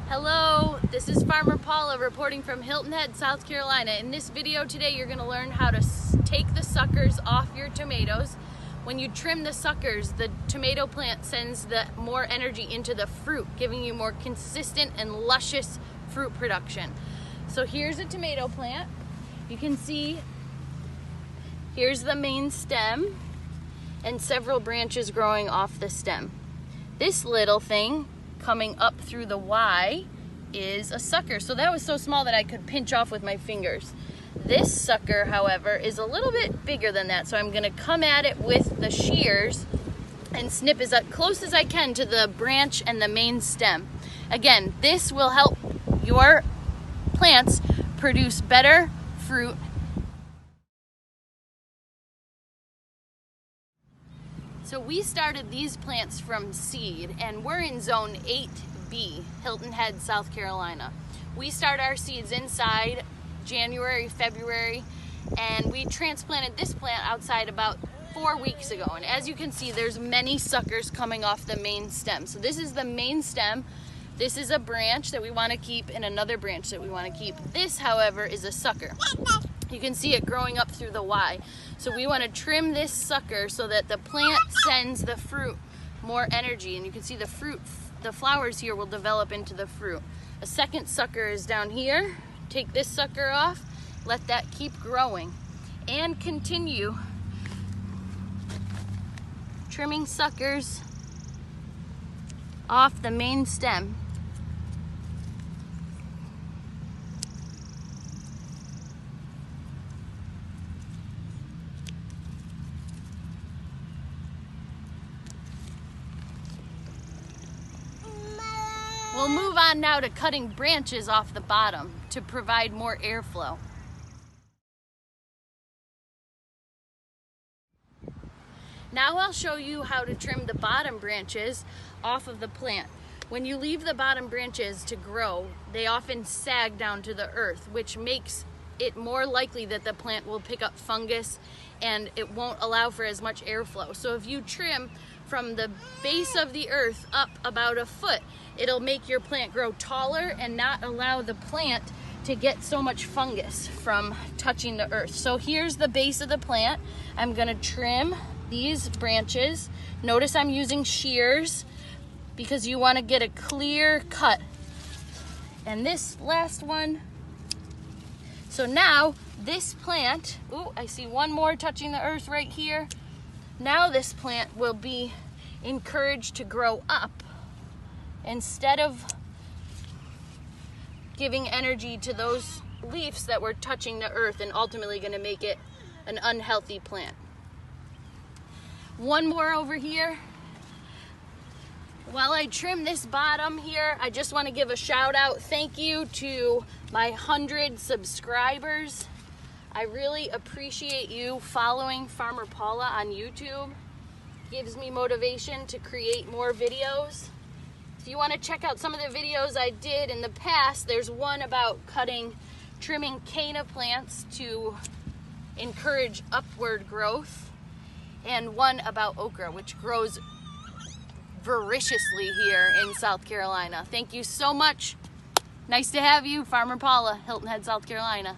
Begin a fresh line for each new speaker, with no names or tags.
Hello, this is Farmer Paula reporting from Hilton Head, South Carolina. In this video today, you're going to learn how to take the suckers off your tomatoes. When you trim the suckers, the tomato plant sends the more energy into the fruit, giving you more consistent and luscious fruit production. So here's a tomato plant. You can see here's the main stem and several branches growing off the stem. This little thing coming up through the Y is a sucker. So that was so small that I could pinch off with my fingers. This sucker, however, is a little bit bigger than that. So I'm gonna come at it with the shears and snip as close as I can to the branch and the main stem. Again, this will help your plants produce better fruit. So we started these plants from seed, and we're in zone 8B, Hilton Head, South Carolina. We start our seeds inside January, February, and we transplanted this plant outside about 4 weeks ago. And as you can see, there's many suckers coming off the main stem. So this is the main stem. This is a branch that we want to keep and another branch that we want to keep. This, however, is a sucker. You can see it growing up through the Y. So we want to trim this sucker so that the plant sends the fruit more energy. And you can see the fruit, the flowers here will develop into the fruit. A second sucker is down here. Take this sucker off, let that keep growing, and continue trimming suckers off the main stem. We'll move on now to cutting branches off the bottom to provide more airflow. Now I'll show you how to trim the bottom branches off of the plant. When you leave the bottom branches to grow, they often sag down to the earth, which makes it more likely that the plant will pick up fungus and it won't allow for as much airflow. So if you trim from the base of the earth up about a foot, it'll make your plant grow taller and not allow the plant to get so much fungus from touching the earth. So here's the base of the plant. I'm gonna trim these branches. Notice I'm using shears because you wanna get a clear cut. And this last one. So now this plant, ooh, I see one more touching the earth right here. Now this plant will be encouraged to grow up instead of giving energy to those leaves that were touching the earth and ultimately going to make it an unhealthy plant. One more over here. While I trim this bottom here, I just want to give a shout out. Thank you to my 100 subscribers. I really appreciate you following Farmer Paula on YouTube. Gives me motivation to create more videos. If you want to check out some of the videos I did in the past, there's one about trimming canna plants to encourage upward growth, and one about okra, which grows voraciously here in South Carolina. Thank you so much. Nice to have you, Farmer Paula, Hilton Head, South Carolina.